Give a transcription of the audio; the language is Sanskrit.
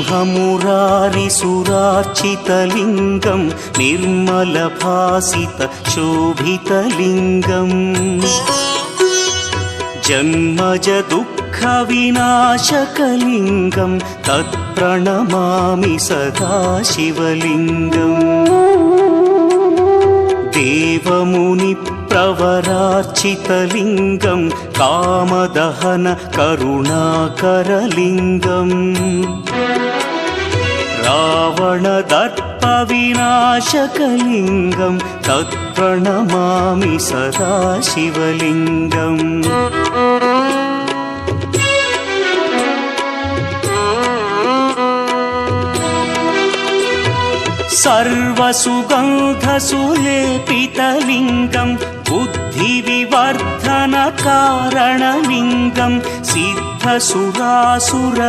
ब्रह्ममुरारिसुरार्चितलिङ्गं निर्मलभासितशोभितलिङ्गम् जन्मजदुःखविनाशकलिङ्गं तत्प्रणमामि सदा शिवलिङ्गम् देवमुनिप्रवरार्चितलिङ्गं कामदहन करुणाकरलिङ्गम् रावणदर्पविनाशकलिङ्गं तत्प्रणमामि सदा शिवलिङ्गम् सर्वसुगन्धसुलेपितलिङ्गं बुद्धिविवर्धनकारणलिङ्गं सिद्धसुरासुर